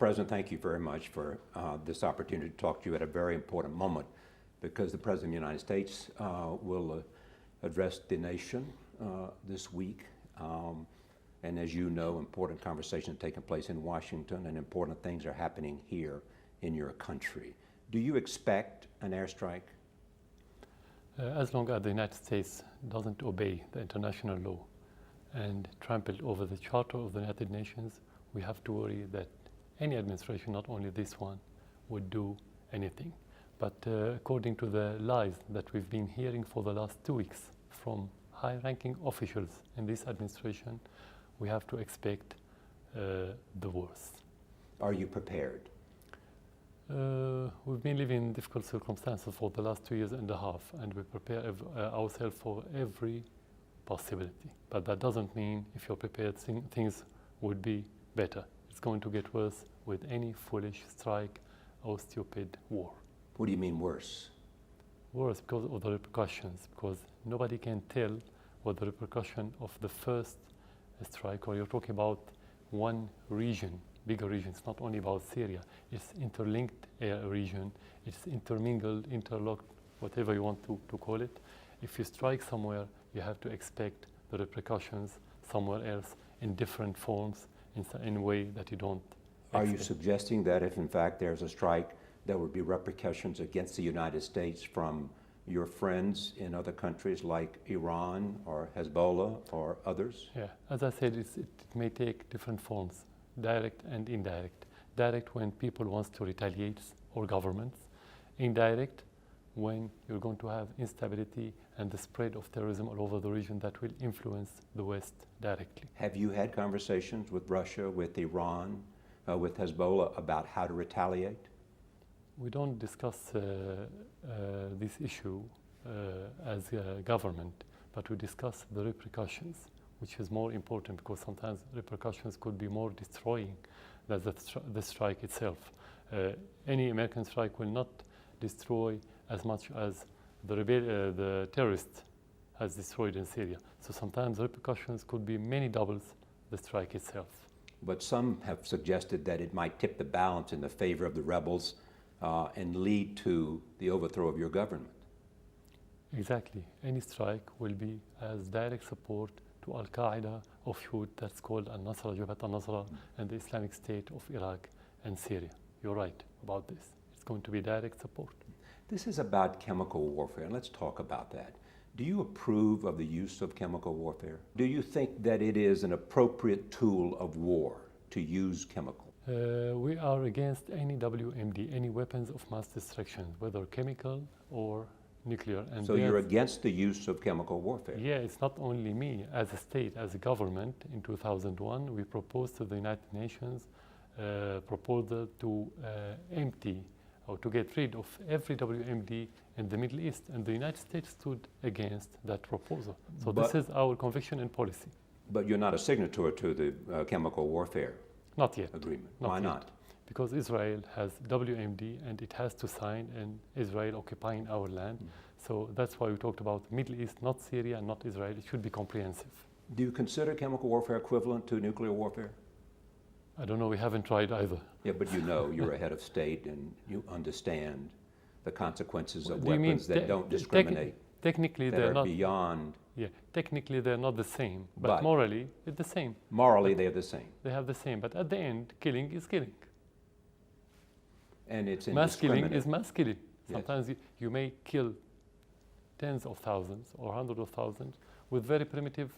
President, thank you very much for this opportunity to talk to you at a very important moment, because the President of the United States will address the nation this week. And as you know, important conversations taking place in Washington and important things are happening here in your country. Do you expect an airstrike? As long as the United States doesn't obey the international law and trample over the Charter of the United Nations, we have to worry that any administration, not only this one, would do anything. But according to the lies that we've been hearing for the last 2 weeks from high-ranking officials in this administration, we have to expect the worst. Are you prepared? We've been living in difficult circumstances for the last 2.5 years, and we prepare ourselves for every possibility. But that doesn't mean if you're prepared, things would be better. It's going to get worse with any foolish strike or stupid war. What do you mean worse? Worse because of the repercussions, because nobody can tell what the repercussion of the first strike, or you're talking about one region, bigger region. It's not only about Syria, it's interlinked region, it's intermingled, interlocked, whatever you want to call it. If you strike somewhere, you have to expect the repercussions somewhere else in different forms, in a way that you don't expect. Are you suggesting that if in fact there's a strike, there would be repercussions against the United States from your friends in other countries like Iran or Hezbollah or others? Yeah, as I said, it may take different forms, direct and indirect. Direct when people want to retaliate, or governments. Indirect when you're going to have instability and the spread of terrorism all over the region that will influence the West directly. Have you had conversations with Russia, with Iran, with Hezbollah about how to retaliate? We don't discuss this issue as a government, but we discuss the repercussions, which is more important because sometimes repercussions could be more destroying than the strike itself. Any American strike will not destroy as much as the terrorist has destroyed in Syria. So sometimes repercussions could be many doubles the strike itself. But some have suggested that it might tip the balance in the favor of the rebels and lead to the overthrow of your government. Exactly. Any strike will be as direct support to Al-Qaeda offshoot that's called Al-Nusra, Jabhat al-Nusra, and the Islamic State of Iraq and Syria. You're right about this. It's going to be direct support. This is about chemical warfare, and let's talk about that. Do you approve of the use of chemical warfare? Do you think that it is an appropriate tool of war to use chemical? We are against any WMD, any weapons of mass destruction, whether chemical or nuclear. And so you're against the use of chemical warfare? Yeah, it's not only me. As a state, as a government, in 2001, we proposed to the United Nations a proposal to empty or to get rid of every WMD in the Middle East, and the United States stood against that proposal. So this is our conviction and policy. But you're not a signatory to the chemical warfare Not yet. agreement. Not Why yet. not? Because Israel has WMD and it has to sign, and Israel occupying our land. So that's why we talked about Middle East, not Syria, not Israel. It should be comprehensive. Do you consider chemical warfare equivalent to nuclear warfare? I don't know, we haven't tried either. Yeah, but you know, you're a head of state and you understand the consequences of Do you mean weapons that don't discriminate, technically, that they're are not. beyond. Yeah, technically they're not the same, but But- morally it's the same. Morally, they're the same. They have the same, but at the end, killing is killing. And it's Mass killing indiscriminate. is mass killing. Yes. Sometimes you may kill tens of thousands or hundreds of thousands with very primitive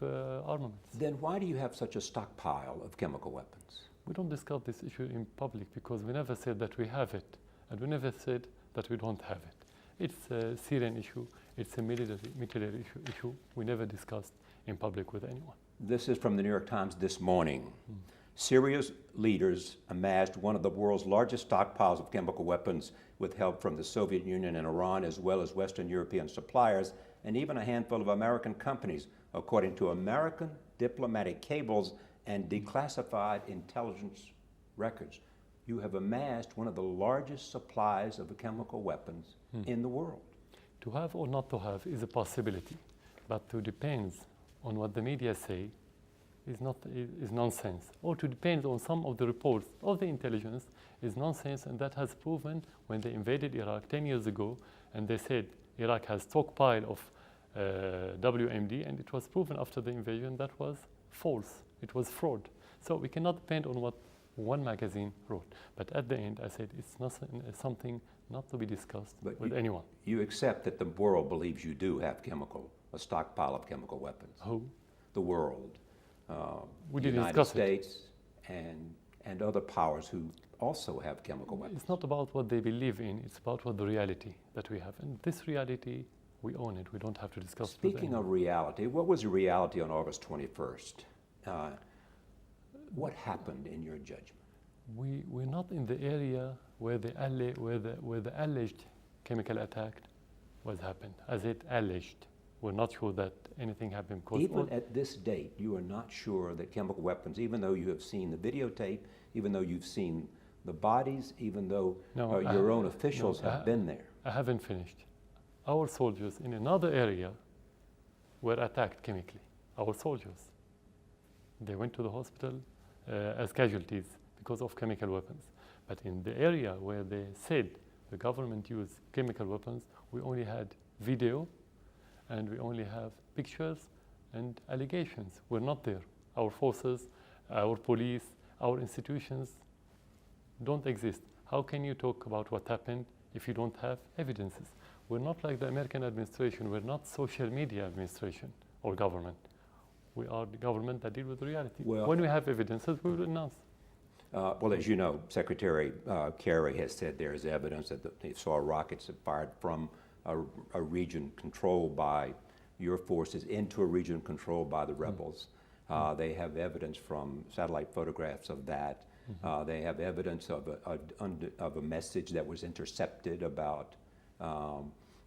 armaments. Then why do you have such a stockpile of chemical weapons? We don't discuss this issue in public because we never said that we have it, and we never said that we don't have it. It's a Syrian issue, it's a military issue we never discussed in public with anyone. This is from the New York Times this morning. Syria's leaders amassed one of the world's largest stockpiles of chemical weapons with help from the Soviet Union and Iran, as well as Western European suppliers, and even a handful of American companies, according to American diplomatic cables and declassified intelligence records. You have amassed one of the largest supplies of chemical weapons in the world. To have or not to have is a possibility, but it depends on what the media say is nonsense. Or to depend on some of the reports of the intelligence is nonsense, and that has proven when they invaded Iraq 10 years ago, and they said Iraq has stockpile of WMD, and it was proven after the invasion that was false. It was fraud. So we cannot depend on what one magazine wrote. But at the end, I said it's something not to be discussed with anyone. You accept that the world believes you do have a stockpile of chemical weapons. Who? The world. We the didn't United discuss States and other powers who also have chemical weapons. It's not about what they believe in, it's about what the reality that we have. And this reality, we own it. We don't have to discuss it. Speaking of reality, what was the reality on August 21st? What happened in your judgment? We're not in the area where the alleged chemical attack was happened, as it alleged. We're not sure that anything happened. Even at this date, you are not sure that chemical weapons, even though you have seen the videotape, even though you've seen the bodies, even though your own officials have been there. I haven't finished. Our soldiers in another area were attacked chemically. Our soldiers. They went to the hospital as casualties because of chemical weapons. But in the area where they said the government used chemical weapons, we only had video and we only have pictures and allegations. We're not there. Our forces, our police, our institutions don't exist. How can you talk about what happened if you don't have evidences? We're not like the American administration. We're not social media administration or government. We are the government that deal with reality. Well, when we have evidences, we will announce. Well, as you know, Secretary Kerry has said there is evidence that they saw rockets fired from a region controlled by your forces into a region controlled by the rebels. They have evidence from satellite photographs of that. They have evidence of a message that was intercepted about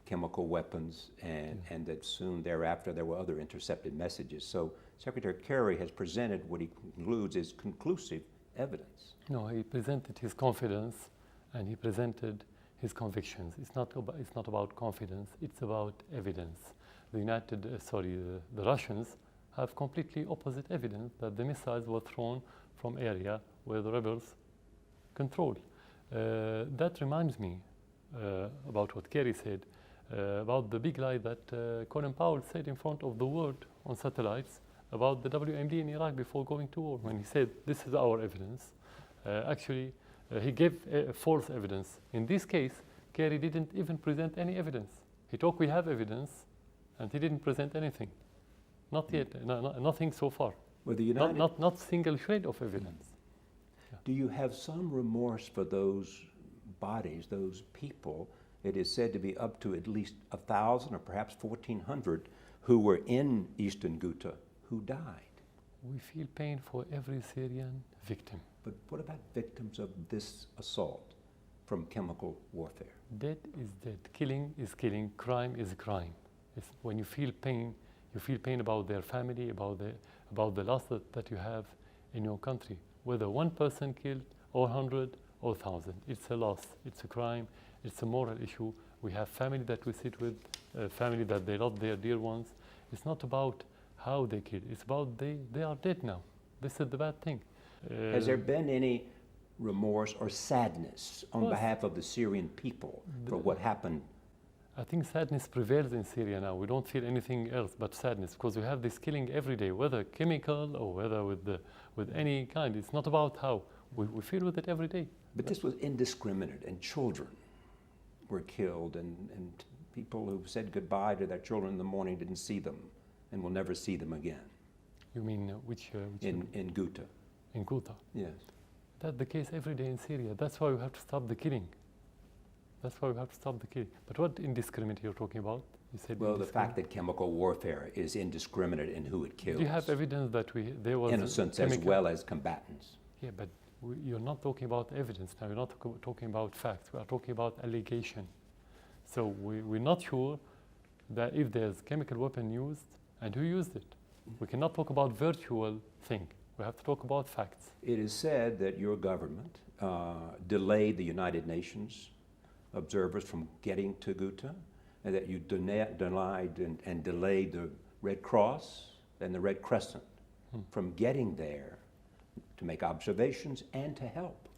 chemical weapons, and that soon thereafter there were other intercepted messages. So Secretary Kerry has presented what he concludes is conclusive evidence. No, he presented his confidence and he presented his convictions. It's not about confidence, it's about evidence. The Russians have completely opposite evidence that the missiles were thrown from area where the rebels control. That reminds me about what Kerry said, about the big lie that Colin Powell said in front of the world on satellites about the WMD in Iraq before going to war. When he said, this is our evidence, actually he gave false evidence. In this case, Kerry didn't even present any evidence. He talked, we have evidence, and he didn't present anything. Not yet, nothing so far. Well, the United not single shred of evidence. Yeah. Do you have some remorse for those bodies, those people? It is said to be up to at least 1,000 or perhaps 1,400 who were in Eastern Ghouta who died. We feel pain for every Syrian victim. But what about victims of this assault from chemical warfare? Dead is dead. Killing is killing. Crime is crime. When you feel pain about their family, about the loss that you have in your country. Whether one person killed, or 100, or 1,000. It's a loss. It's a crime. It's a moral issue. We have family that we sit with, family that they lost their dear ones. It's not about how they killed. It's about they are dead now. This is the bad thing. Has there been any remorse or sadness on behalf of the Syrian people for what happened? I think sadness prevails in Syria now. We don't feel anything else but sadness because we have this killing every day, whether chemical or whether with any kind. It's not about how. We feel with it every day. But this was indiscriminate, and children were killed, and people who said goodbye to their children in the morning didn't see them and will never see them again. You mean which in Ghouta. In Ghouta? Yes. That's the case every day in Syria. That's why we have to stop the killing. That's why we have to stop the killing. But what indiscriminate you're talking about? You said well, the fact that chemical warfare is indiscriminate in who it kills. Do you have evidence that there was innocents as well as combatants? Yeah, but you're not talking about evidence now. You're not talking about facts. We are talking about allegation. So we're not sure that if there's chemical weapon used and who used it. We cannot talk about virtual thing. We have to talk about facts. It is said that your government delayed the United Nations observers from getting to Ghouta, and that you denied and delayed the Red Cross and the Red Crescent from getting there to make observations and to help?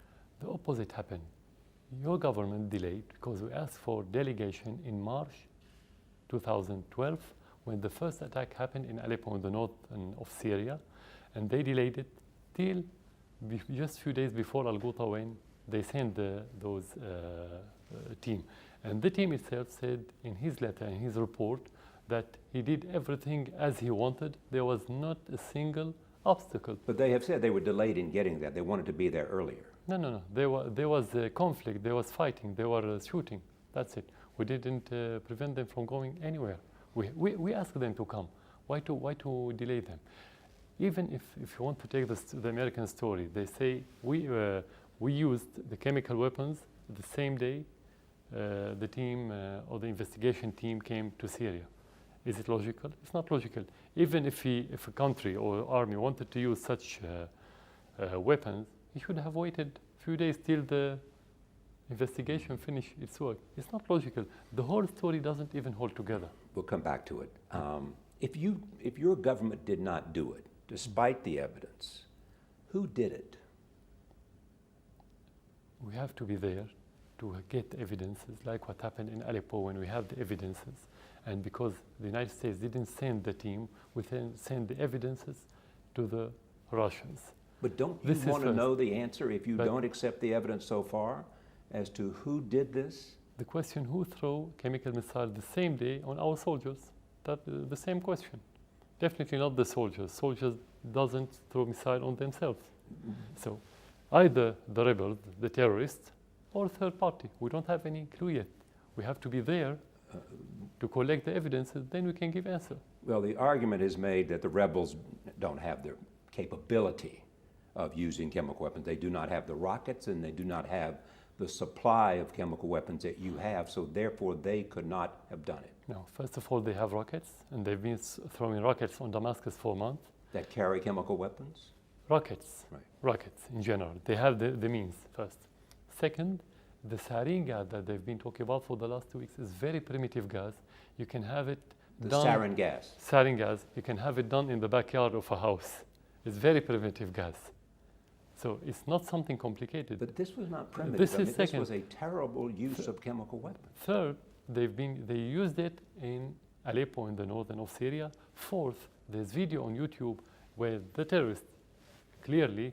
The opposite happened. Your government delayed because we asked for delegation in March 2012 when the first attack happened in Aleppo in the north of Syria, and they delayed it till just a few days before Al-Ghouta when they sent those team. And the team itself said in his letter, in his report, that he did everything as he wanted. There was not a single obstacle. But they have said they were delayed in getting there. They wanted to be there earlier. No. There was a conflict. There was fighting. There were shooting. That's it. We didn't prevent them from going anywhere. We asked them to come. Why to delay them? Even if you want to take the American story, they say we used the chemical weapons the same day the team or the investigation team came to Syria. Is it logical? It's not logical. Even if a country or army wanted to use such weapons, he should have waited a few days till the investigation finished its work. It's not logical. The whole story doesn't even hold together. We'll come back to it. If your government did not do it, despite the evidence, who did it? We have to be there to get evidences, like what happened in Aleppo when we have the evidences. And because the United States didn't send the team, we then send the evidences to the Russians. But don't you want to know the answer if you don't accept the evidence so far as to who did this? The question, who threw chemical missile the same day on our soldiers? The same question. Definitely not the soldiers. Soldiers doesn't throw missile on themselves. So either the rebels, the terrorists, or third party. We don't have any clue yet. We have to be there to collect the evidences, then we can give answer. Well, the argument is made that the rebels don't have the capability of using chemical weapons. They do not have the rockets and they do not have the supply of chemical weapons that you have, so therefore they could not have done it. No, first of all, they have rockets, and they've been throwing rockets on Damascus for months. That carry chemical weapons? Rockets, right. Rockets in general. They have the means, first. Second, the sarin gas that they've been talking about for the last 2 weeks is very primitive gas. You can have it done. Sarin gas? Sarin gas. You can have it done in the backyard of a house. It's very primitive gas. So it's not something complicated. But this was not primitive. This was a terrible use of chemical weapons. Third, they used it in Aleppo in the northern of Syria. Fourth, there's video on YouTube where the terrorists clearly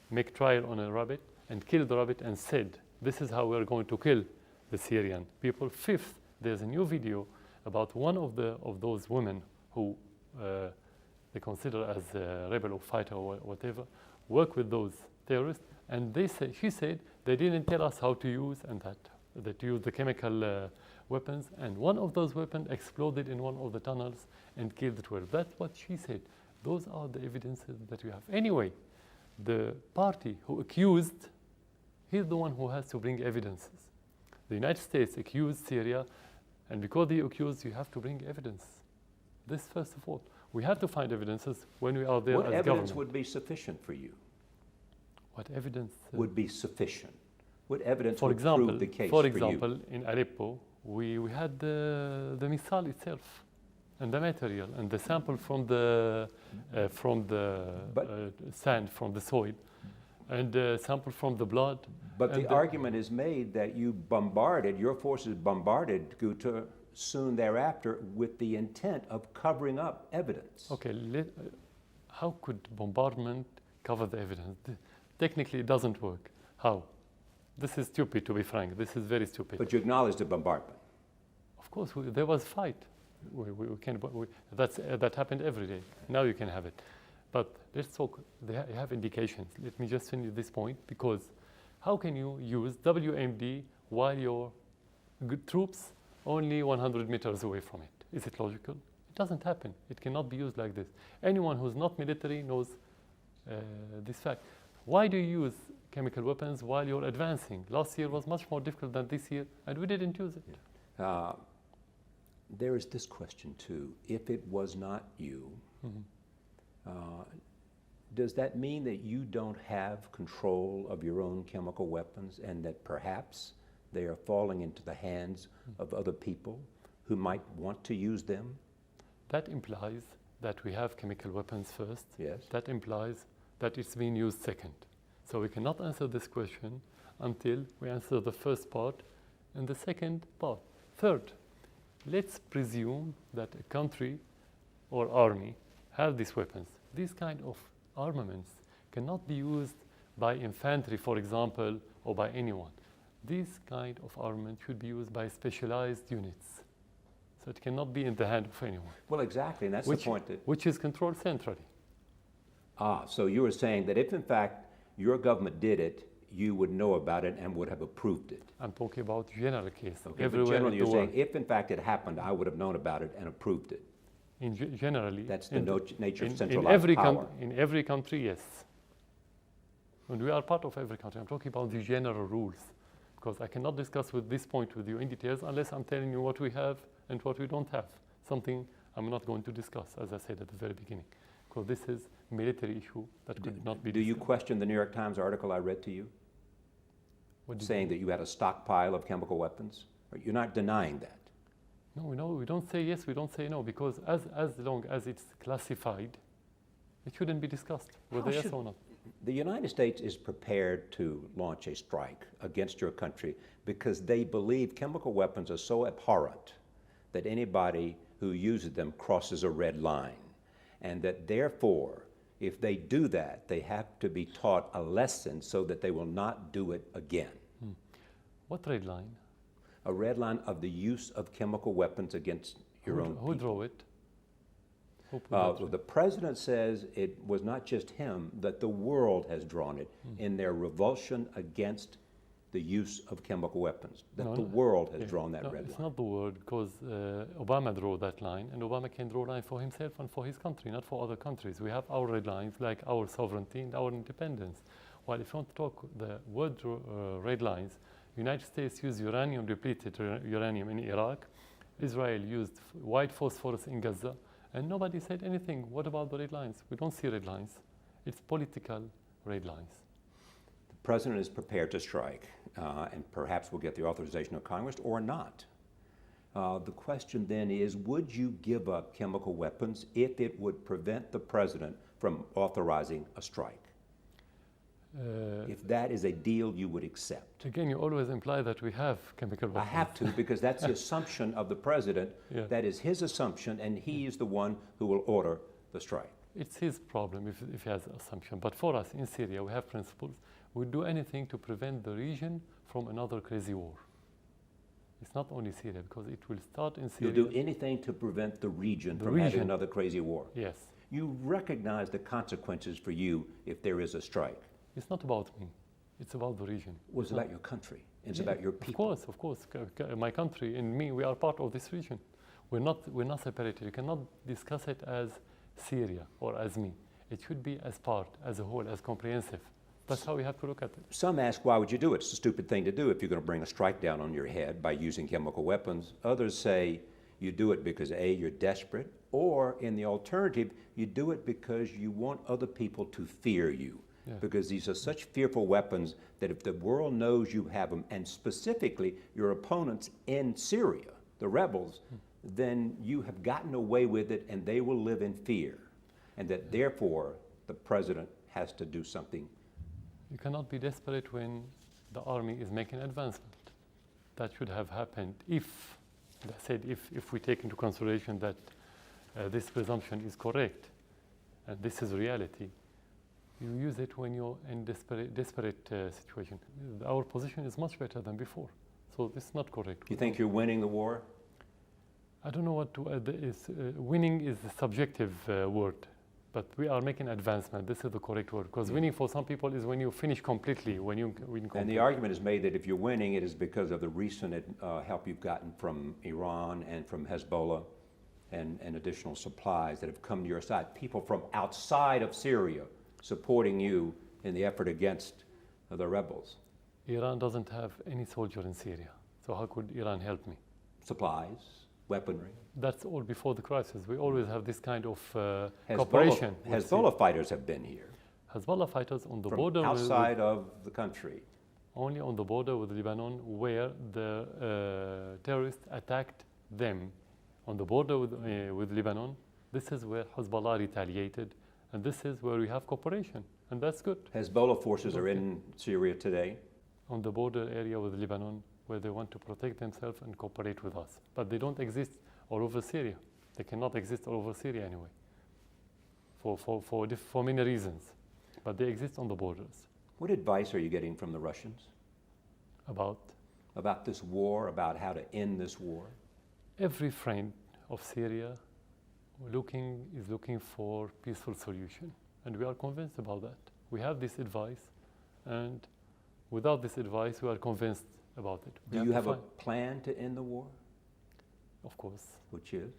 make trial on a rabbit and kill the rabbit and said, this is how we're going to kill the Syrian people. Fifth, there's a new video about one of those women who they consider as a rebel or fighter or whatever, work with those terrorists, and she said they didn't tell us how to use and that use the chemical weapons, and one of those weapons exploded in one of the tunnels and killed 12. That's what she said. Those are the evidences that we have. Anyway, the party who accused, he's the one who has to bring evidences. The United States accused Syria, and because they accused, you have to bring evidence. This, first of all. We have to find evidences when we are there as government. What evidence would be sufficient for you? What evidence? Would be sufficient? What evidence would prove the case for you? For example, in Aleppo, we had the missile itself, and the material, and the sample from the sand, from the soil, and sample from the blood. But the argument is made that you bombarded, your forces bombarded Ghouta soon thereafter with the intent of covering up evidence. Okay, how could bombardment cover the evidence? Technically, it doesn't work. How? This is stupid, to be frank. This is very stupid. But you acknowledge the bombardment. Of course, there was fight. That happened every day. Now you can have it. But let's talk, they have indications. Let me just finish this point, because how can you use WMD while your troops only 100 meters away from it? Is it logical? It doesn't happen. It cannot be used like this. Anyone who's not military knows this fact. Why do you use chemical weapons while you're advancing? Last year was much more difficult than this year, and we didn't use it. Yeah. There is this question too. If it was not you, does that mean that you don't have control of your own chemical weapons, and that perhaps they are falling into the hands of other people who might want to use them? That implies that we have chemical weapons first. Yes. That implies that it's being used second. So we cannot answer this question until we answer the first part and the second part. Third, let's presume that a country or army have these weapons. These kind of armaments cannot be used by infantry, for example, or by anyone. This kind of armament should be used by specialized units. So it cannot be in the hand of anyone. Well, exactly, and that's the point. Which is controlled centrally. So you were saying that if in fact your government did it, you would know about it and would have approved it. I'm talking about general case. Okay, everywhere but generally in the you're saying world. if in fact it happened, I would have known about it and approved it. Generally. That's the nature of in centralized every power. in every country, yes. And we are part of every country. I'm talking about the general rules. Because I cannot discuss with this point with you in details unless I'm telling you what we have and what we don't have. Something I'm not going to discuss, as I said at the very beginning. Because this is a military issue that could not be Do you discussed. question the New York Times article I read to you? Saying that you had a stockpile of chemical weapons? You're not denying that? No, we don't say yes, we don't say no, because as long as it's classified, it shouldn't be discussed, whether yes or not. The United States is prepared to launch a strike against your country because they believe chemical weapons are so abhorrent that anybody who uses them crosses a red line, and that therefore, if they do that, they have to be taught a lesson so that they will not do it again. What red line? A red line of the use of chemical weapons against your own Who people. drew it? Who put that Well, the president says it was not just him, that the world has drawn it in their revulsion against the use of chemical weapons, that the world has drawn that red It's line. not the world, because Obama drew that line, and Obama can draw a line for himself and for his country, not for other countries. We have our red lines, like our sovereignty and our independence. While if you want to talk the word red lines, United States used uranium-depleted uranium in Iraq. Israel used white phosphorus in Gaza, and nobody said anything. What about the red lines? We don't see red lines. It's political red lines. The president is prepared to strike, and perhaps will get the authorization of Congress or not. The question then is, would you give up chemical weapons if it would prevent the president from authorizing a strike? If that is a deal you would accept. Again, you always imply that we have chemical weapons. I have to, because that's the assumption of the president. Yeah. That is his assumption, and he is the one who will order the strike. It's his problem if he has an assumption. But for us in Syria, we have principles. We do anything to prevent the region from another crazy war. It's not only Syria, because it will start in Syria. You'll do anything to prevent the region from having another crazy war. Yes. You recognize the consequences for you if there is a strike. It's not about me. It's about the region. Well, it's about your country. It's about your people. Of course. My country and me, we are part of this region. We're not separated. You cannot discuss it as Syria or as me. It should be as part, as a whole, as comprehensive. That's how we have to look at it. Some ask, why would you do it? It's a stupid thing to do if you're going to bring a strike down on your head by using chemical weapons. Others say you do it because A, you're desperate, or in the alternative, you do it because you want other people to fear you. Yeah. Because these are such fearful weapons that if the world knows you have them, and specifically your opponents in Syria, the rebels, then you have gotten away with it and they will live in fear. And that therefore the president has to do something. You cannot be desperate when the army is making advancement. That should have happened if, I said, if we take into consideration that this presumption is correct and this is reality. You use it when you're in desperate situation. Our position is much better than before, so this is not correct. You think you're winning the war? I don't know what to. Winning is a subjective word, but we are making advancement. This is the correct word, because winning for some people is when you finish completely, when you win completely. And the argument is made that if you're winning, it is because of the recent help you've gotten from Iran and from Hezbollah and additional supplies that have come to your side. People from outside of Syria supporting you in the effort against the rebels. Iran doesn't have any soldier in Syria, so how could Iran help me? Supplies, weaponry. That's all before the crisis. We always have this kind of cooperation. Hezbollah fighters have been here. Hezbollah fighters on the from border outside of the country. Only on the border with Lebanon, where the terrorists attacked them. On the border with Lebanon, This is where Hezbollah retaliated, and this is where we have cooperation, and that's good. Hezbollah forces are in Syria today. On the border area with Lebanon, where they want to protect themselves and cooperate with us. But they don't exist all over Syria. They cannot exist all over Syria anyway, for many reasons. But they exist on the borders. What advice are you getting from the Russians? About this war, about how to end this war? Every friend of Syria is looking for peaceful solution. And we are convinced about that. We have this advice, and without this advice, we are convinced about it. Do you have a plan to end the war? Of course. Which is?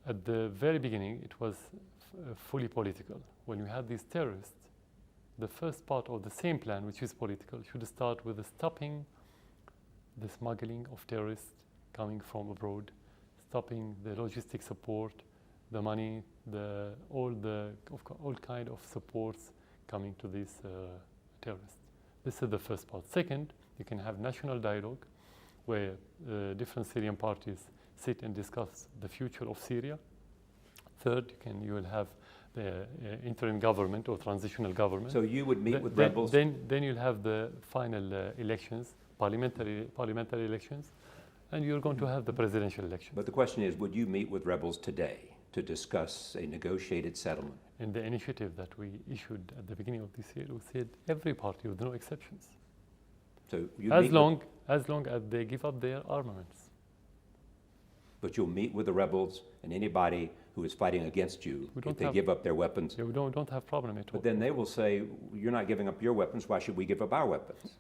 At the very beginning, it was fully political. When we had these terrorists, the first part of the same plan, which is political, should start with stopping the smuggling of terrorists coming from abroad, stopping the logistic support, the money, all kind of supports coming to these terrorists. This is the first part. Second, you can have national dialogue where different Syrian parties sit and discuss the future of Syria. Third, you will have the interim government or transitional government. So you would meet with rebels? Then you'll have the final elections, parliamentary elections, and you're going to have the presidential election. But the question is, would you meet with rebels today to discuss a negotiated settlement? In the initiative that we issued at the beginning of this year, we said every party with no exceptions. So as long as they give up their armaments. But you'll meet with the rebels and anybody who is fighting against you if they give up their weapons. Yeah, we don't have problem at all. But then they will say, you're not giving up your weapons, why should we give up our weapons?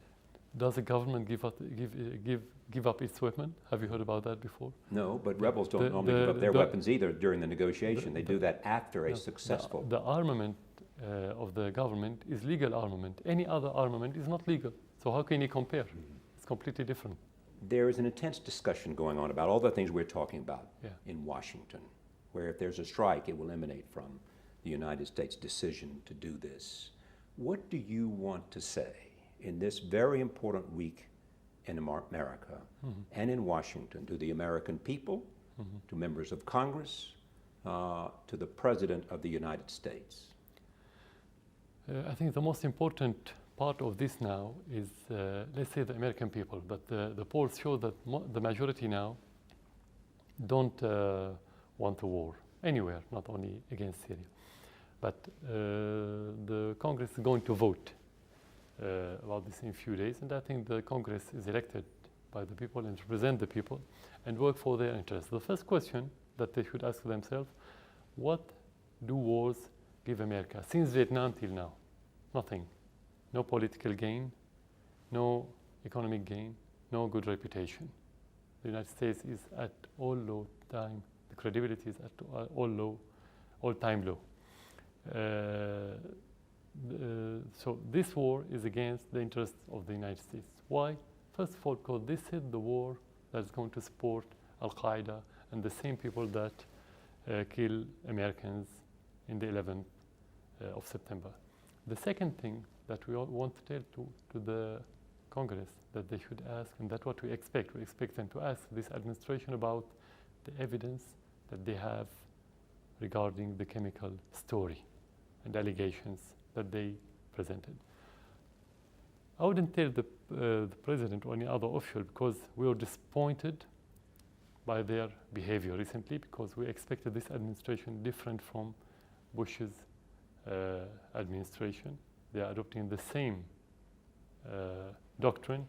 Does the government give up its weapon? Have you heard about that before? No, but rebels don't normally give up their weapons either during the negotiation. They do that after a successful... The armament of the government is legal armament. Any other armament is not legal. So how can you compare? It's completely different. There is an intense discussion going on about all the things we're talking about in Washington, where if there's a strike, it will emanate from the United States' decision to do this. What do you want to say in this very important week in America and in Washington to the American people, to members of Congress, to the President of the United States? I think the most important part of this now is, let's say, the American people, but the polls show that the majority now don't want a war anywhere, not only against Syria. But the Congress is going to vote about this in a few days, and I think the Congress is elected by the people and represent the people and work for their interests. The first question that they should ask themselves, what do wars give America? Since Vietnam till now, nothing. No political gain, no economic gain, no good reputation. The United States is at all-low time. The credibility is at all-time low. So this war is against the interests of the United States. Why? First of all, because this is the war that's going to support Al-Qaeda and the same people that kill Americans in the 11th of September. The second thing that we all want to tell to the Congress that they should ask, and that's what we expect. We expect them to ask this administration about the evidence that they have regarding the chemical story and allegations that they presented. I wouldn't tell the president or any other official because we were disappointed by their behavior recently because we expected this administration different from Bush's administration. They are adopting the same doctrine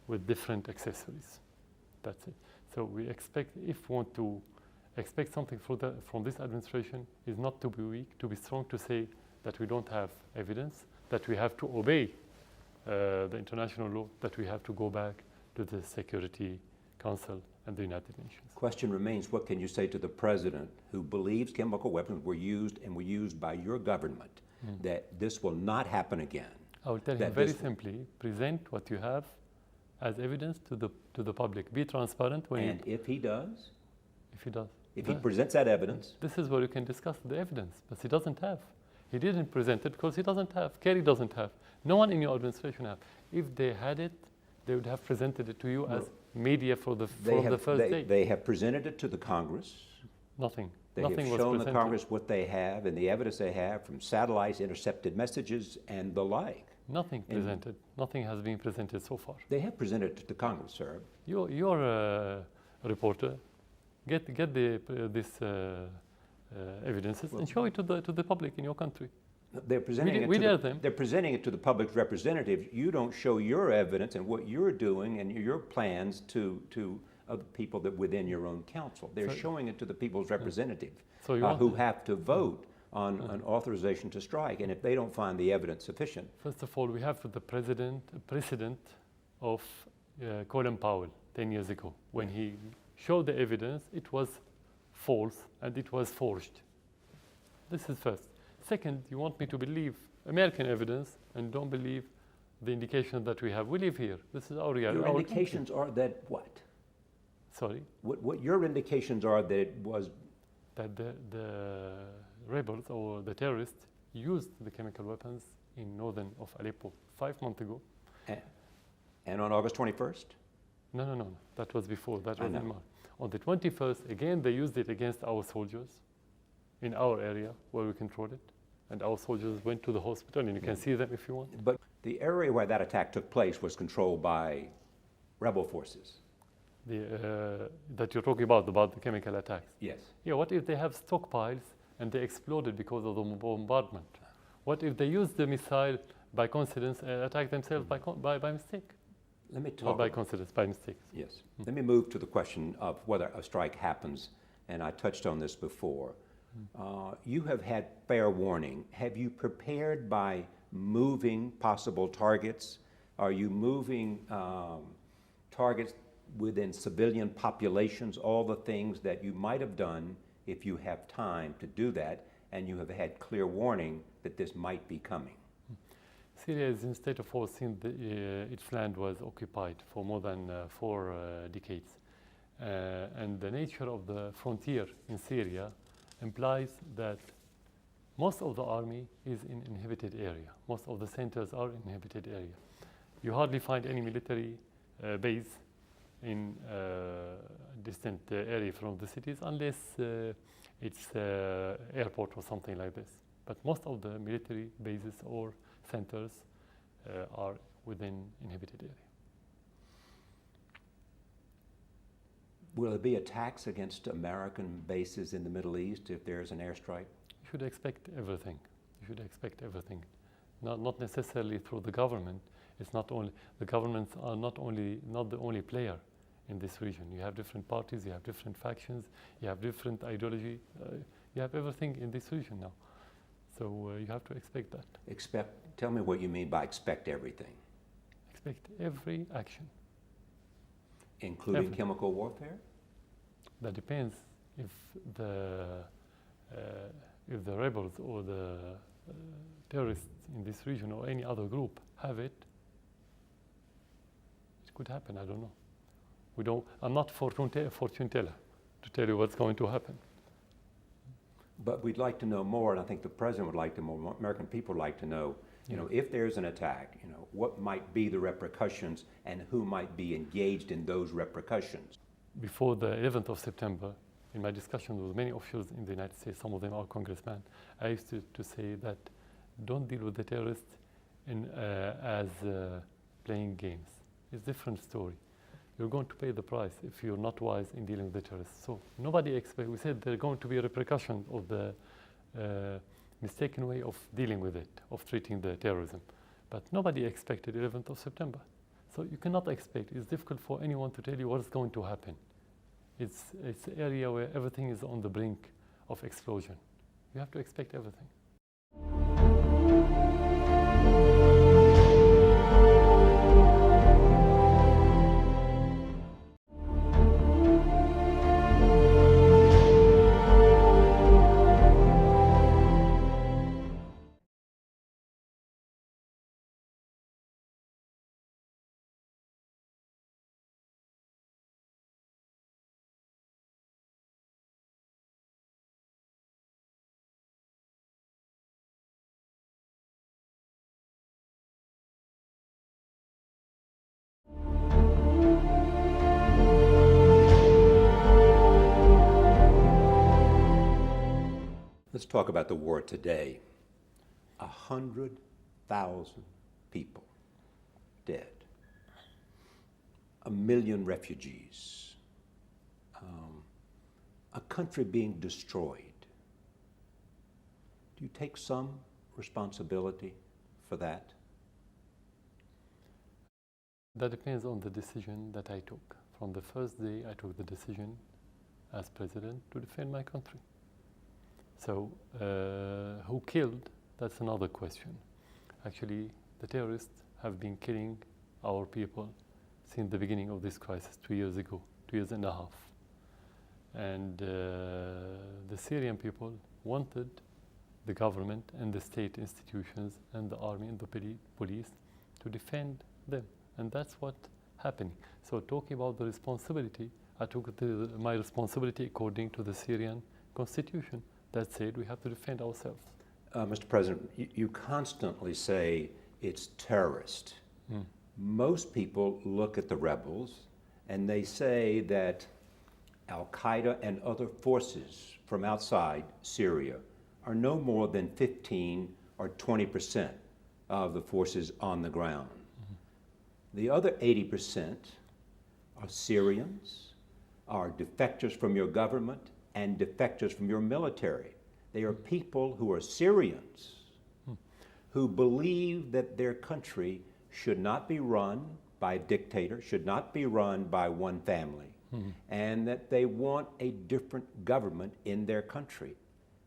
with different accessories. That's it. So we expect, if we want to expect something from this administration, is not to be weak, to be strong, to say that we don't have evidence, that we have to obey the international law, that we have to go back to the Security Council and the United Nations. Question remains, what can you say to the president who believes chemical weapons were used by your government, that this will not happen again? I will tell him very simply, present what you have as evidence to the public. Be transparent. And if he does? If he does. If he presents that evidence? This is where you can discuss the evidence, but he doesn't have. He didn't present it because he doesn't have. Kerry doesn't have. No one in your administration have. If they had it, they would have presented it to you as media for the first day. They have presented it to the Congress. Nothing. They Nothing have was shown the presented. Congress what they have and the evidence they have from satellites, intercepted messages, and the like. Nothing presented. Nothing has been presented so far. They have presented it to Congress, sir. You're a reporter. Get this evidences and show it to the public in your country. They're presenting they're presenting it to the public's representatives. You don't show your evidence and what you're doing and your plans to other people that within your own council. They're showing it to the people's representatives who have to vote on an authorization to strike. And if they don't find the evidence sufficient. First of all, we have the precedent of Colin Powell 10 years ago. When he showed the evidence, it was false and it was forged. This is first. Second, you want me to believe American evidence and don't believe the indication that we have. We live here. This is our reality. Your indications are that what? Sorry? What your indications are that it was... That the rebels or the terrorists used the chemical weapons in northern of Aleppo 5 months ago. And on August 21st? No. That was before. That was in March. On the 21st, again, they used it against our soldiers in our area where we control it. And our soldiers went to the hospital, and you can see them if you want. But the area where that attack took place was controlled by rebel forces. That you're talking about the chemical attacks? Yes. Yeah, what if they have stockpiles and they exploded because of the bombardment? What if they use the missile by coincidence and attack themselves by mistake? Let me talk. Not by coincidence, by mistake. Yes. Let me move to the question of whether a strike happens, and I touched on this before. You have had fair warning. Have you prepared by moving possible targets? Are you moving targets within civilian populations, all the things that you might have done if you have time to do that, and you have had clear warning that this might be coming? Syria is in state of war since its land was occupied for more than 4 decades. And the nature of the frontier in Syria implies that most of the army is in inhabited area. Most of the centers are in inhabited area. You hardly find any military base in distant area from the cities unless it's airport or something like this. But most of the military bases or centers are within inhabited area. Will there be attacks against American bases in the Middle East if there's an airstrike? You should expect everything. You should expect everything. Not necessarily through the government. It's not only the governments are not the only player in this region. You have different parties, you have different factions, you have different ideology. You have everything in this region now. So you have to expect that. Tell me what you mean by expect everything. Expect every action. Including chemical warfare? That depends if the rebels or the terrorists in this region or any other group have it. It could happen. I don't know. I'm not fortune teller to tell you what's going to happen. But we'd like to know more, and I think the president would like to know. American people would like to know. If there's an attack, what might be the repercussions and who might be engaged in those repercussions? Before the 11th of September, in my discussions with many officials in the United States, some of them are congressmen, I used to say that don't deal with the terrorists as playing games. It's a different story. You're going to pay the price if you're not wise in dealing with the terrorists. So nobody expects, we said there are going to be repercussions of the mistaken way of dealing with it, of treating the terrorism. But nobody expected 11th of September. So you cannot expect. It's difficult for anyone to tell you what's going to happen. It's an area where everything is on the brink of explosion. You have to expect everything. Let's talk about the war today. 100,000 people dead. 1 million refugees. A country being destroyed. Do you take some responsibility for that? That depends on the decision that I took. From the first day, I took the decision as president to defend my country. So, who killed? That's another question. Actually, the terrorists have been killing our people since the beginning of this crisis 2 years ago, 2 years and a half. And the Syrian people wanted the government and the state institutions and the army and the police to defend them. And that's what's happening. So talking about the responsibility, I took my responsibility according to the Syrian constitution that said we have to defend ourselves. Mr. President, you constantly say it's terrorist. Most people look at the rebels and they say that Al-Qaeda and other forces from outside Syria are no more than 15 or 20% of the forces on the ground. The other 80% are Syrians, are defectors from your government, and defectors from your military. They are people who are Syrians who believe that their country should not be run by a dictator, should not be run by one family, and that they want a different government in their country.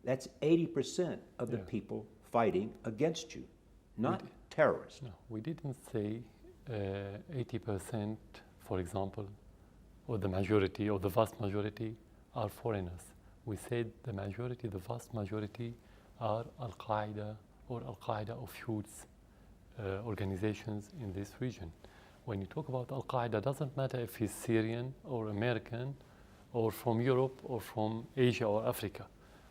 That's 80% of the people fighting against you, not terrorists. No, we didn't say 80%, for example, or the majority or the vast majority are foreigners. We said the majority, the vast majority are Al-Qaeda or Al-Qaeda offshoots, organizations in this region. When you talk about Al-Qaeda, it doesn't matter if he's Syrian or American or from Europe or from Asia or Africa.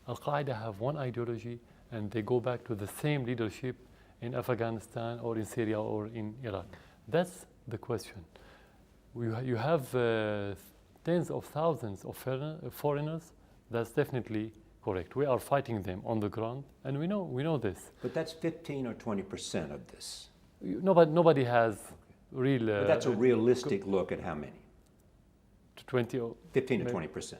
Al-Qaeda have one ideology and they go back to the same leadership in Afghanistan or in Syria or in Iraq. That's the question. You have tens of thousands of foreigners. That's definitely correct. We are fighting them on the ground, and we know this. But that's 15 or 20% of this. Nobody has real. But that's a realistic look at how many? 20 or 15 to 20%.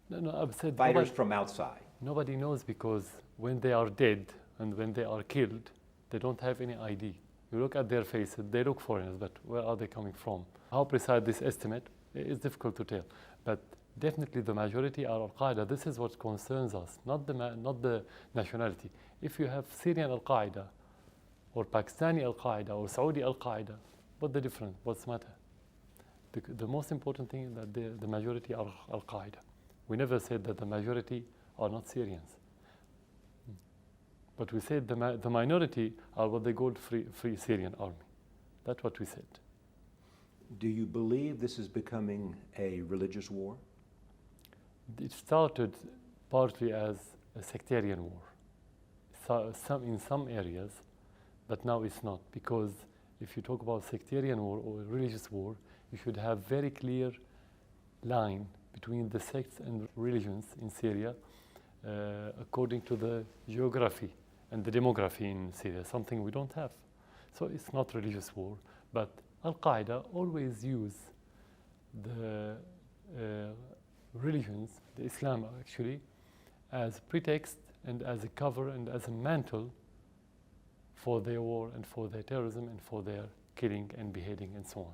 No, I've said fighters from outside. Nobody knows, because when they are dead and when they are killed, they don't have any ID. You look at their faces, they look foreigners, but where are they coming from? How precise this estimate is difficult to tell. But definitely the majority are Al-Qaeda. This is what concerns us, not the nationality. If you have Syrian Al-Qaeda or Pakistani Al-Qaeda or Saudi Al-Qaeda, what's the difference? What's the matter? The most important thing is that the majority are Al-Qaeda. We never said that the majority are not Syrians. But we said the minority are what they call free Syrian army. That's what we said. Do you believe this is becoming a religious war? It started partly as a sectarian war, in some areas, but now it's not. Because if you talk about sectarian war or religious war, you should have very clear line between the sects and religions in Syria according to the geography and the demography in Syria, something we don't have. So it's not religious war, but Al-Qaeda always use the religions, the Islam actually, as pretext and as a cover and as a mantle for their war and for their terrorism and for their killing and beheading and so on.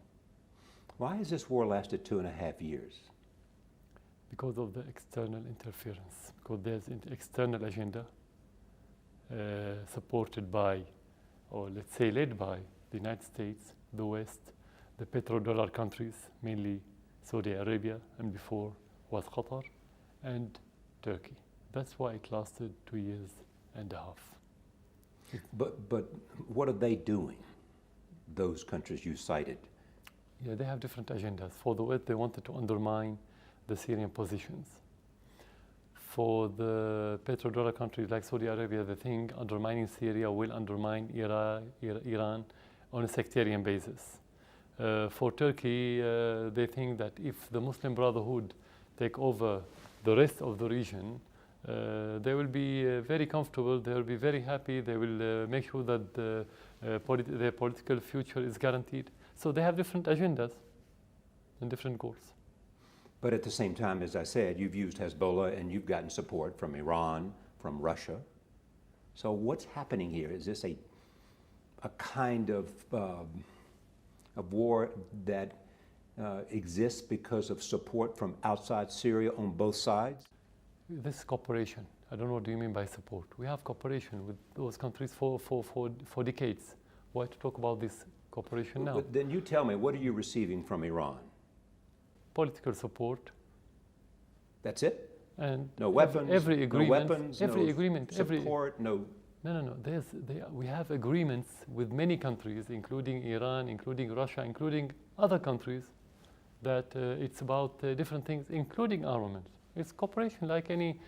Why has this war lasted 2.5 years? Because of the external interference, because there's an external agenda supported by, or let's say led by, the United States, the West, the petrodollar countries, mainly Saudi Arabia, and before was Qatar, and Turkey. That's why it lasted 2.5 years. But what are they doing, those countries you cited? Yeah, they have different agendas. For the West, they wanted to undermine the Syrian positions. For the petrodollar countries like Saudi Arabia, they think undermining Syria will undermine Iran on a sectarian basis. For Turkey, they think that if the Muslim Brotherhood take over the rest of the region, they will be very comfortable, they will be very happy, they will make sure that their political future is guaranteed. So they have different agendas and different goals. But at the same time, as I said, you've used Hezbollah and you've gotten support from Iran, from Russia. So what's happening here? Is this a kind of war that exists because of support from outside Syria on both sides? This is cooperation. I don't know what do you mean by support. We have cooperation with those countries for decades. Why to talk about this cooperation now? But then you tell me, what are you receiving from Iran? Political support. That's it? And no weapons, every agreement, no weapons, every no agreement, support, no... No. We have agreements with many countries, including Iran, including Russia, including other countries, that it's about different things, including armaments. It's cooperation like any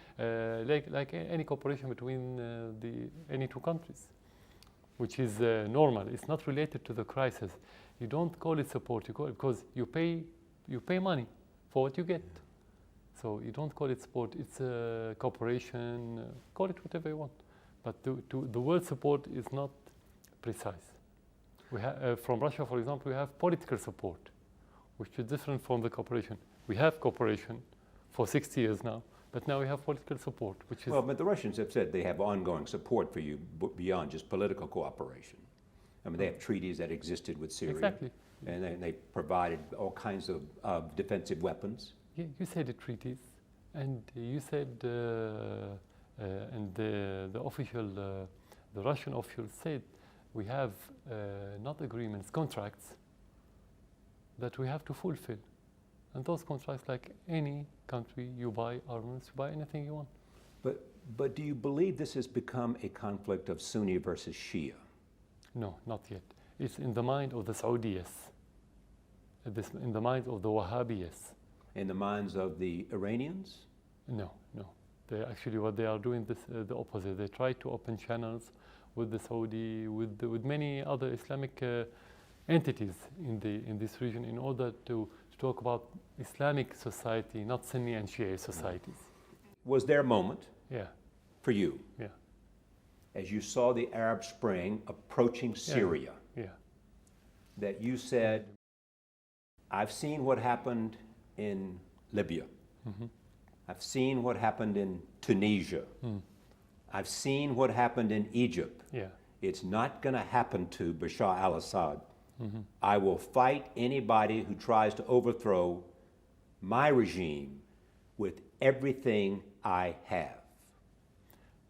cooperation between any two countries, which is normal. It's not related to the crisis. You don't call it support. You call it because you pay money for what you get. So you don't call it support. It's cooperation. Call it whatever you want. But the word support is not precise. We from Russia, for example, we have political support, which is different from the cooperation. We have cooperation for 60 years now, but now we have political support, which is... Well, but the Russians have said they have ongoing support for you beyond just political cooperation. I mean, they have treaties that existed with Syria. Exactly. And they provided all kinds of defensive weapons. Yeah, you said the treaties, and you said... and the official, the Russian official said, we have not agreements, contracts that we have to fulfill. And those contracts, like any country, you buy armaments, you buy anything you want. But do you believe this has become a conflict of Sunni versus Shia? No, not yet. It's in the mind of the Saudis, in the mind of the Wahhabis. In the minds of the Iranians? No. Actually, what they are doing is the opposite. They try to open channels with the Saudi, with many other Islamic entities in this region in order to talk about Islamic society, not Sunni and Shia societies. Was there a moment for you, Yeah. as you saw the Arab Spring approaching Syria, that you said, I've seen what happened in Libya. Mm-hmm. I've seen what happened in Tunisia. I've seen what happened in Egypt. Yeah. It's not going to happen to Bashar al-Assad. Mm-hmm. I will fight anybody who tries to overthrow my regime with everything I have.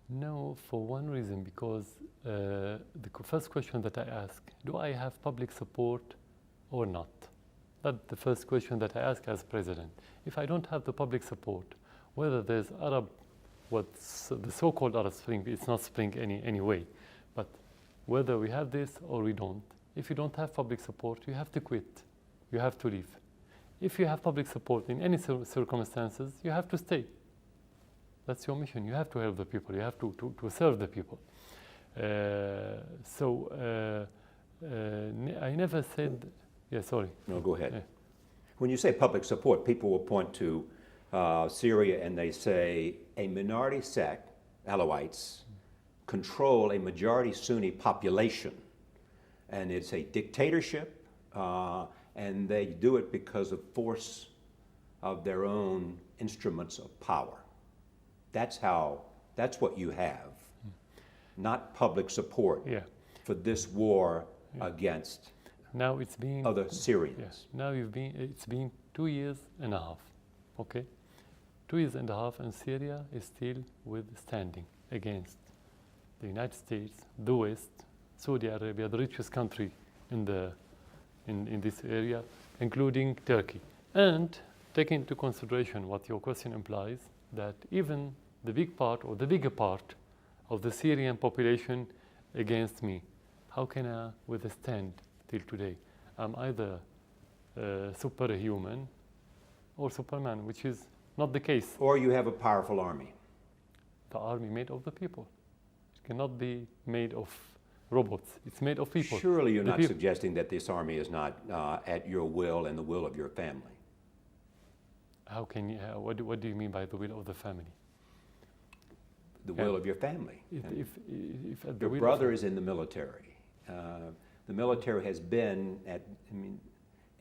No, for one reason, because the first question that I ask, do I have public support or not? That's the first question that I ask as president. If I don't have the public support, whether there's what's the so-called Arab Spring, it's not spring anyway, but whether we have this or we don't, if you don't have public support, you have to quit, you have to leave. If you have public support in any circumstances, you have to stay. That's your mission. You have to help the people. You have to serve the people. I never said, sorry. No, go ahead. Yeah. When you say public support, people will point to Syria and they say a minority sect, Alawites, control a majority Sunni population. And it's a dictatorship, and they do it because of force of their own instruments of power. That's what you have, not public support for this war against now it's been other Syrians. Yes. Now it's been 2 years and a half, okay? 2 years and a half, and Syria is still withstanding against the United States, the West, Saudi Arabia, the richest country in this area, including Turkey. And take into consideration what your question implies, that even the big part or the bigger part of the Syrian population against me, how can I withstand till today? I'm either superhuman or Superman, which is not the case. Or you have a powerful army. The army made of the people. It cannot be made of robots. It's made of people. Surely you're not suggesting that this army is not at your will and the will of your family. How can you, what do you mean by the will of the family? the will of your family. If at the Your will brother is in the military. The military has been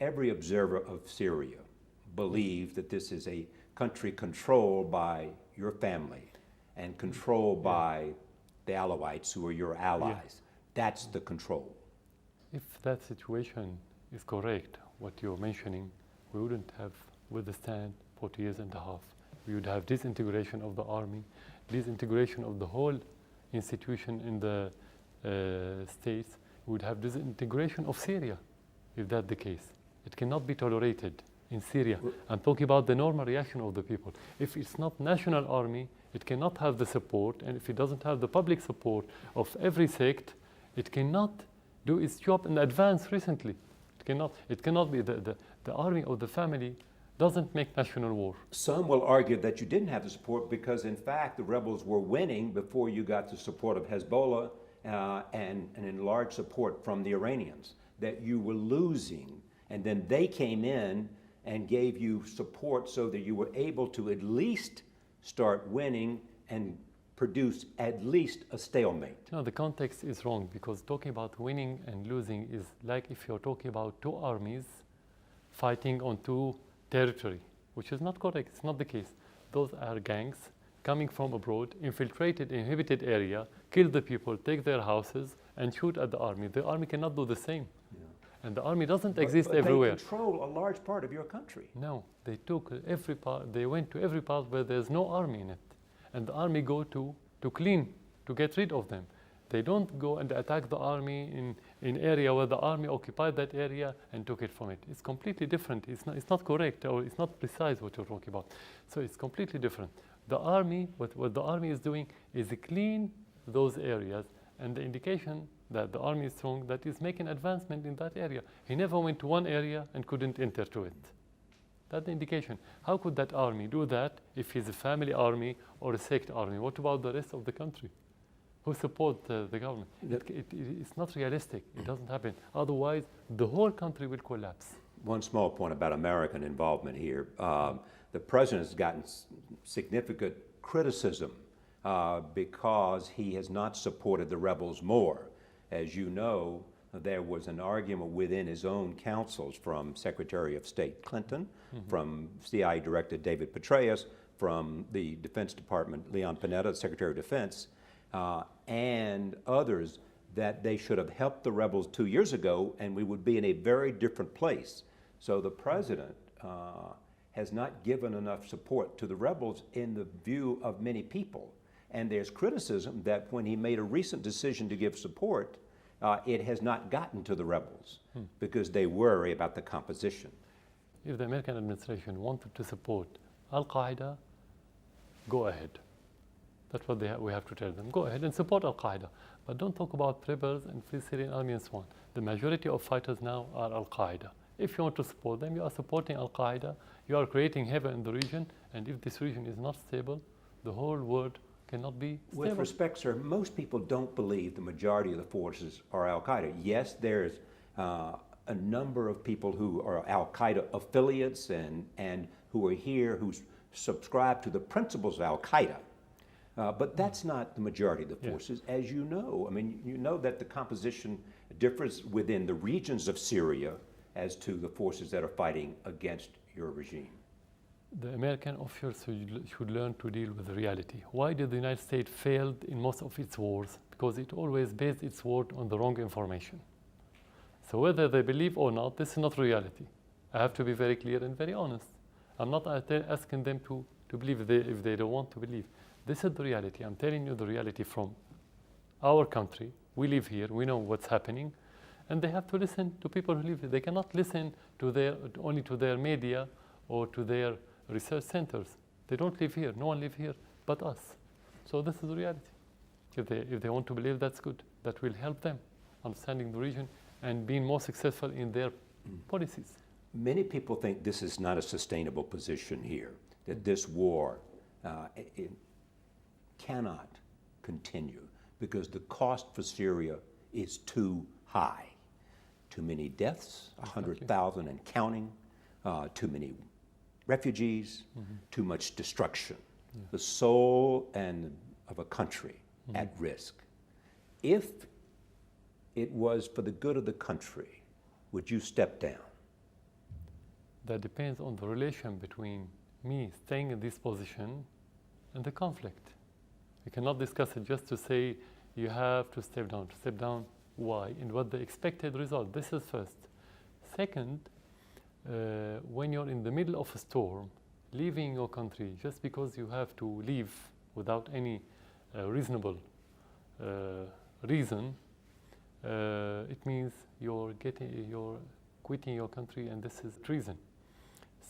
every observer of Syria believes that this is a country controlled by your family and controlled by the Alawites who are your allies. That's the control. If that situation is correct, what you're mentioning, we wouldn't have withstand 40 years and a half. We would have disintegration of the army, disintegration of the whole institution in the states. We would have disintegration of Syria, if that's the case. It cannot be tolerated in Syria. I'm talking about the normal reaction of the people. If it's not national army, it cannot have the support, and if it doesn't have the public support of every sect, it cannot do its job and advance recently. It cannot be the army of the family doesn't make national war. Some will argue that you didn't have the support because, in fact, the rebels were winning before you got the support of Hezbollah and in large support from the Iranians, that you were losing, and then they came in and gave you support so that you were able to at least start winning and produce at least a stalemate. No, the context is wrong, because talking about winning and losing is like if you're talking about two armies fighting on two territory, which is not correct. It's not the case. Those are gangs coming from abroad, infiltrated inhabited area, kill the people, take their houses, and shoot at the army. The army cannot do the same. And the army doesn't exist everywhere. They control a large part of your country. No, they took every part. They went to every part where there's no army in it, and the army go to clean, to get rid of them. They don't go and attack the army in area where the army occupied that area and took it from it. It's completely different. It's not correct, or it's not precise what you're talking about. So it's completely different. The army, what the army is doing is to clean those areas, and the indication that the army is strong, that is making advancement in that area. He never went to one area and couldn't enter to it. That's the indication. How could that army do that if he's a family army or a sect army? What about the rest of the country who support the government? It's not realistic. It doesn't happen. Otherwise, the whole country will collapse. One small point about American involvement here. The president has gotten significant criticism because he has not supported the rebels more. As you know, there was an argument within his own councils from Secretary of State Clinton, from CIA Director David Petraeus, from the Defense Department, Leon Panetta, Secretary of Defense, and others, that they should have helped the rebels 2 years ago and we would be in a very different place. So the president has not given enough support to the rebels in the view of many people. And there's criticism that when he made a recent decision to give support, it has not gotten to the rebels because they worry about the composition. If the American administration wanted to support Al-Qaeda, go ahead. That's what we have to tell them. Go ahead and support Al-Qaeda. But don't talk about rebels and Free Syrian Army and so on. The majority of fighters now are Al-Qaeda. If you want to support them, you are supporting Al-Qaeda. You are creating havoc in the region. And if this region is not stable, the whole world cannot be stable. With respect, sir, most people don't believe the majority of the forces are Al-Qaeda. Yes, there's a number of people who are Al-Qaeda affiliates and who are here who subscribe to the principles of Al-Qaeda. But that's not the majority of the forces, as you know. I mean, you know that the composition differs within the regions of Syria as to the forces that are fighting against your regime. The American officers should learn to deal with the reality. Why did the United States fail in most of its wars? Because it always based its war on the wrong information. So whether they believe or not, this is not reality. I have to be very clear and very honest. I'm not asking them to believe if they don't want to believe. This is the reality. I'm telling you the reality from our country. We live here. We know what's happening. And they have to listen to people who live here. They cannot listen to only to their media or to their research centers. They don't live here. No one lives here but us. So this is the reality. If they want to believe, that's good. That will help them understanding the region and being more successful in their policies. Many people think this is not a sustainable position here, that this war it cannot continue because the cost for Syria is too high. Too many deaths, 100,000 and counting, too many refugees, too much destruction. The soul and of a country at risk, if it was for the good of the country, would you step down? That depends on the relation between me staying in this position and the conflict. We cannot discuss it just to say you have to step down. To step down, why? And what the expected result? This is first. Second, when you're in the middle of a storm, leaving your country just because you have to leave without any reasonable reason, it means you're quitting your country, and this is treason.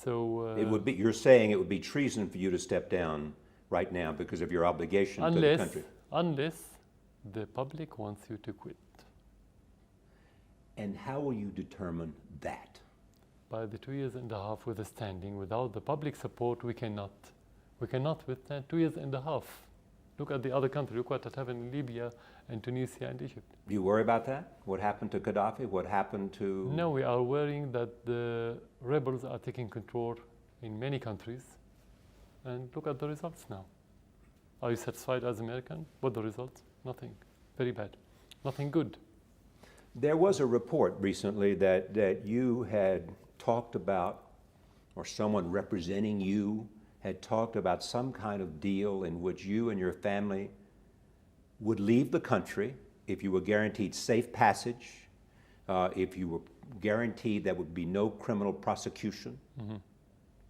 So it would be, you're saying it would be treason for you to step down right now because of your obligation to the country. Unless the public wants you to quit. And how will you determine that? By the 2.5 years with a standing, without the public support, we cannot. We cannot withstand 2.5 years. Look at the other countries. Look what happened in Libya and Tunisia and Egypt. Do you worry about that? What happened to Gaddafi? What happened to... No, we are worrying that the rebels are taking control in many countries. And look at the results now. Are you satisfied as American? What the results? Nothing. Very bad. Nothing good. There was a report recently that you had talked about, or someone representing you had talked about some kind of deal in which you and your family would leave the country if you were guaranteed safe passage, if you were guaranteed there would be no criminal prosecution. Mm-hmm.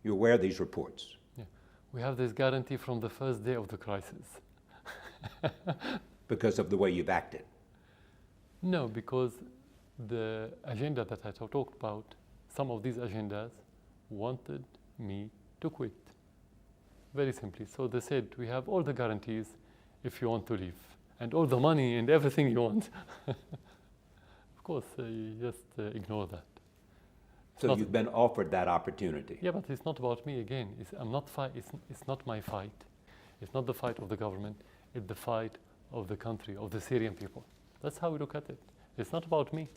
You're aware of these reports? Yeah. We have this guarantee from the first day of the crisis. Because of the way you've acted? No, because the agenda that I talked about, some of these agendas wanted me to quit. Very simply. So they said, we have all the guarantees if you want to leave, and all the money and everything you want. Of course, you just ignore that. So you've been offered that opportunity? Yeah, but it's not about me again. It's not my fight. It's not the fight of the government. It's the fight of the country, of the Syrian people. That's how we look at it. It's not about me.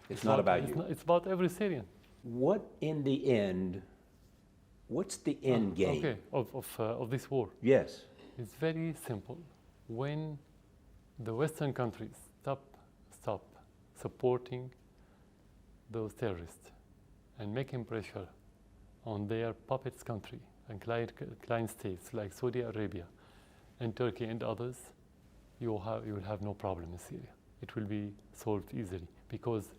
It's not about you. It's about every Syrian. What, in the end, what's the end game? Okay, of this war? Yes. It's very simple. When the Western countries stop supporting those terrorists and making pressure on their puppets country and client states like Saudi Arabia and Turkey and others, you will have no problem in Syria. It will be solved easily because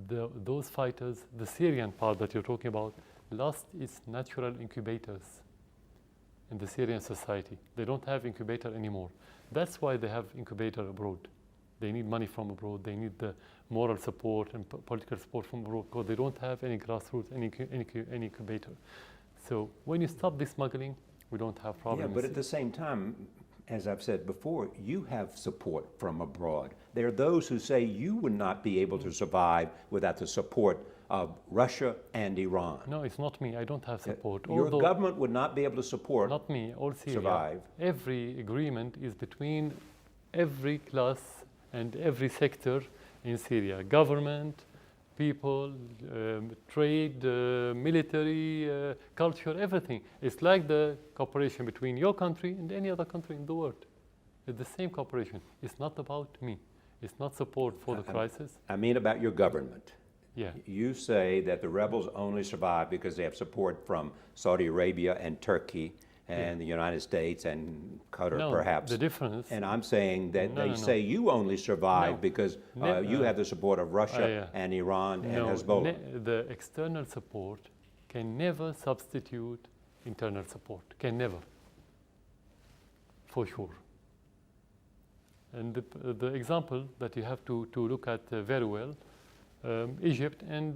those fighters, the Syrian part that you're talking about, lost its natural incubators in the Syrian society. They don't have incubator anymore. That's why they have incubator abroad. They need money from abroad. They need the moral support and political support from abroad because they don't have any grassroots, any incubator. So when you stop this smuggling, we don't have problems. Yeah, but at the same time, as I've said before, you have support from abroad. There are those who say you would not be able to survive without the support of Russia and Iran. No, it's not me. I don't have support. Your government would not be able to support. Not me. All Syria. Survive. Every agreement is between every class and every sector in Syria. Government, people, trade, military, culture, everything. It's like the cooperation between your country and any other country in the world. It's the same cooperation. It's not about me. It's not support for the crisis. I mean about your government. Yeah. You say that the rebels only survive because they have support from Saudi Arabia and Turkey and the United States and Qatar, perhaps. The difference. And I'm saying that they say you only survive because you have the support of Russia and Iran and Hezbollah. The external support can never substitute internal support. Can never. For sure. And the example that you have to look at very well, Egypt and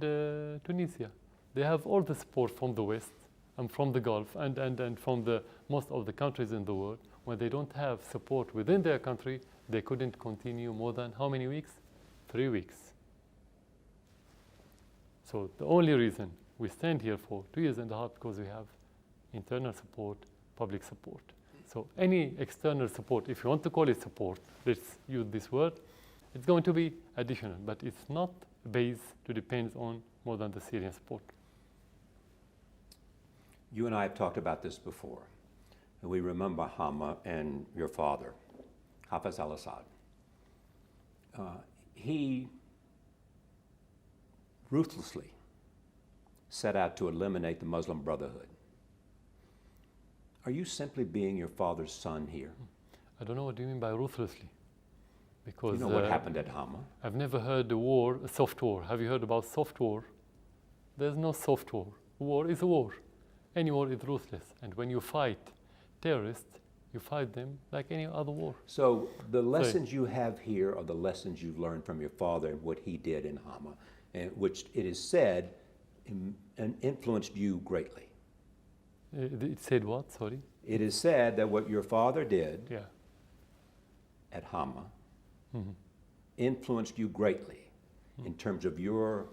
Tunisia. They have all the support from the West and from the Gulf and from most of the countries in the world. When they don't have support within their country, they couldn't continue more than how many weeks? 3 weeks. So the only reason we stand here for 2.5 years because we have internal support, public support. So any external support, if you want to call it support, let's use this word, it's going to be additional, but it's not based to depend on more than the Syrian support. You and I have talked about this before. we remember Hama and your father, Hafez al-Assad. He ruthlessly set out to eliminate the Muslim Brotherhood. Are you simply being your father's son here? I don't know what you mean by ruthlessly. Because you know what happened at Hama? I've never heard a war, a soft war. Have you heard about soft war? There's no soft war. War is a war. Any war is ruthless. And when you fight terrorists, you fight them like any other war. So the lessons you have here are the lessons you've learned from your father and what he did in Hama, and which it is said influenced you greatly. It said what? Sorry? It is said that what your father did at Hama influenced you greatly in terms of your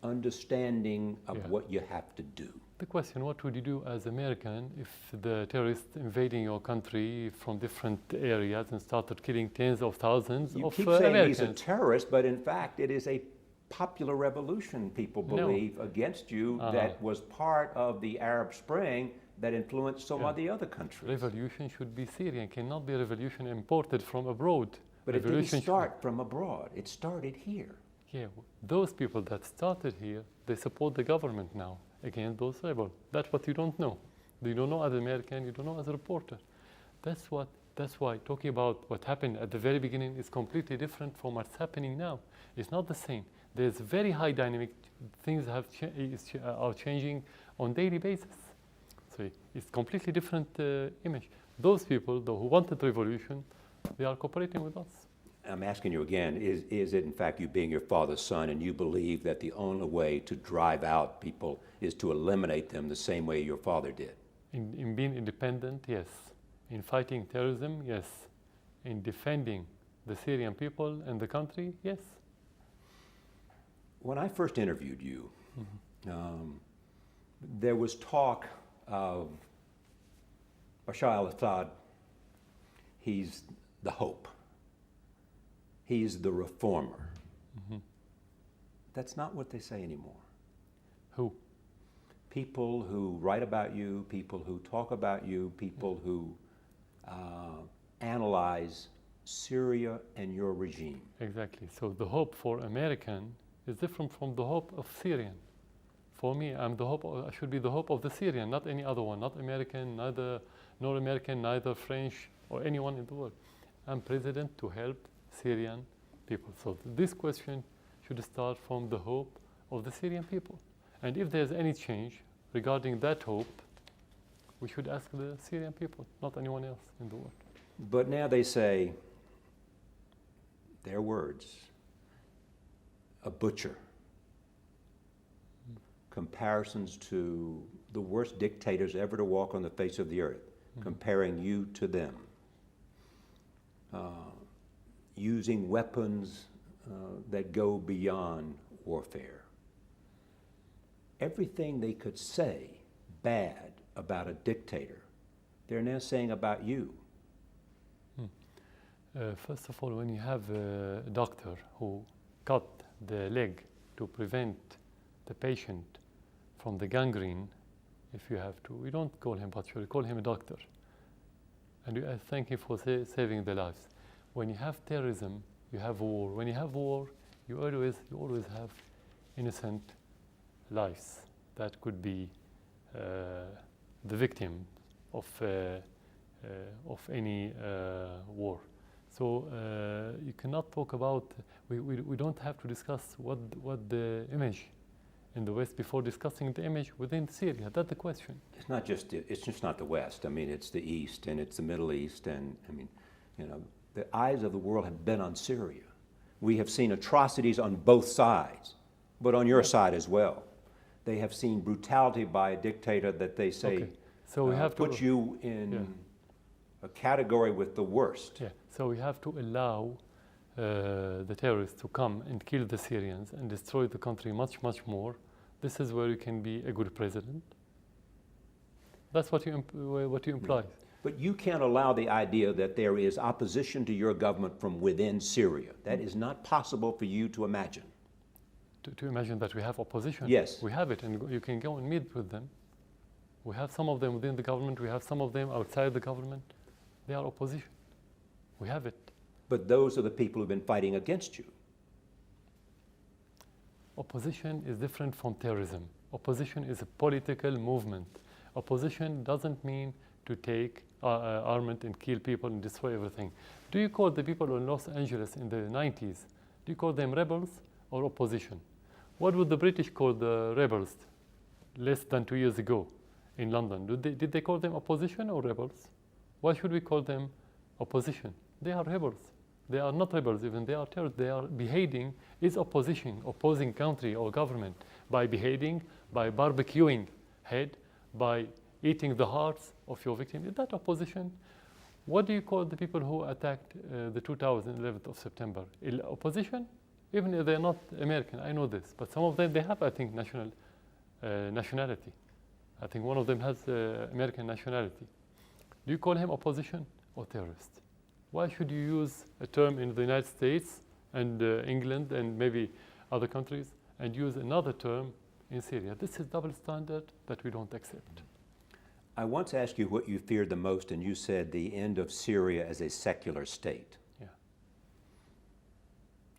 understanding of what you have to do. The question, what would you do as American if the terrorists invading your country from different areas and started killing tens of thousands of Americans? You keep saying he's a terrorist, but in fact it is a popular revolution, people believe, against you that was part of the Arab Spring that influenced so many other countries. Revolution should be Syrian, cannot be a revolution imported from abroad. But it didn't start from abroad, it started here. Yeah, those people that started here, they support the government now against those rebels. That's what you don't know. You don't know as an American, you don't know as a reporter. That's why talking about what happened at the very beginning is completely different from what's happening now. It's not the same. There's very high dynamic, things are changing on daily basis. So it's completely different image. Those people, though, who wanted revolution, they are cooperating with us. I'm asking you again, is it in fact you being your father's son and you believe that the only way to drive out people is to eliminate them the same way your father did? In being independent, yes. In fighting terrorism, yes. In defending the Syrian people and the country, yes. When I first interviewed you, there was talk of Bashar al-Assad. He's the hope. He's the reformer. That's not what they say anymore. Who? People who write about you, people who talk about you, people who analyze Syria and your regime. Exactly. So the hope for American is different from the hope of Syrian. For me, I should be the hope of the Syrian, not any other one, not American, neither nor American, neither French or anyone in the world. I'm president to help Syrian people. So this question should start from the hope of the Syrian people. And if there's any change regarding that hope, we should ask the Syrian people, not anyone else in the world. But now they say, their words, a butcher, comparisons to the worst dictators ever to walk on the face of the earth, comparing you to them. Using weapons that go beyond warfare. Everything they could say bad about a dictator, they're now saying about you. First of all, when you have a doctor who cut the leg to prevent the patient from the gangrene, if you have to, we don't call him butcher, we call him a doctor. And I thank him for saving the lives. When you have terrorism, you have war. When you have war, you always have innocent lives that could be the victim of any war. So you cannot talk about. We don't have to discuss what the image in the West before discussing the image within Syria. That's the question. It's just not the West. I mean, it's the East and it's the Middle East, and I mean, you know, the eyes of the world have been on Syria. We have seen atrocities on both sides, but on your side as well. They have seen brutality by a dictator that they say so we have puts you in a category with the worst. Yeah. So we have to allow the terrorists to come and kill the Syrians and destroy the country much, much more. This is where you can be a good president. That's what you imply. But you can't allow the idea that there is opposition to your government from within Syria. That is not possible for you to imagine. To imagine that we have opposition? Yes. We have it, and you can go and meet with them. We have some of them within the government, we have some of them outside the government. They are opposition. We have it. But those are the people who've been fighting against you. Opposition is different from terrorism. Opposition is a political movement. Opposition doesn't mean to take armament and kill people and destroy everything. Do you call the people in Los Angeles in the 90s, do you call them rebels or opposition? What would the British call the rebels less than 2 years ago in London? Did they call them opposition or rebels? Why should we call them opposition? They are rebels. They are not rebels even, they are terrorists. They are behaving is opposition, opposing country or government by behaving, by barbecuing head, by eating the hearts of your victim. Is that opposition? What do you call the people who attacked the 2011th of September? Opposition? Even if they're not American, I know this, but some of them, they have, I think, nationality. I think one of them has American nationality. Do you call him opposition or terrorist? Why should you use a term in the United States and England and maybe other countries and use another term in Syria? This is double standard that we don't accept. I once asked you what you feared the most, and you said the end of Syria as a secular state. Yeah.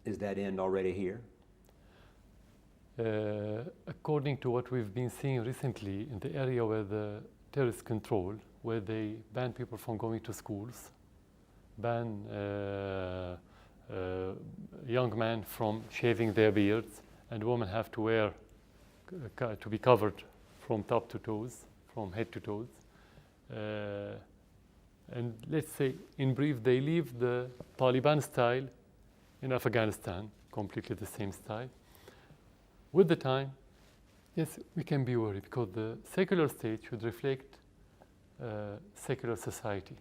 Is that end already here? According to what we've been seeing recently in the area where the terrorists control, where they ban people from going to schools, ban young men from shaving their beards, and women have to wear, to be covered from top to toes, from head to toes. And let's say, in brief, they leave the Taliban style in Afghanistan, completely the same style. With the time, yes, we can be worried because the secular state should reflect secular society.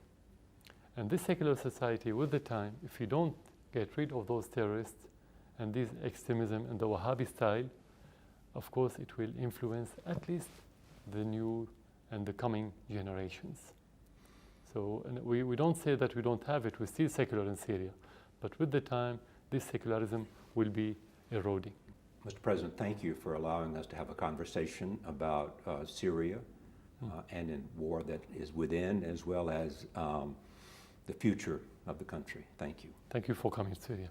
And this secular society, with the time, if you don't get rid of those terrorists and this extremism and the Wahhabi style, of course, it will influence at least the new and the coming generations. So we don't say that we don't have it, we're still secular in Syria. But with the time, this secularism will be eroding. Mr. President, thank you for allowing us to have a conversation about Syria and in war that is within, as well as the future of the country. Thank you. Thank you for coming to Syria.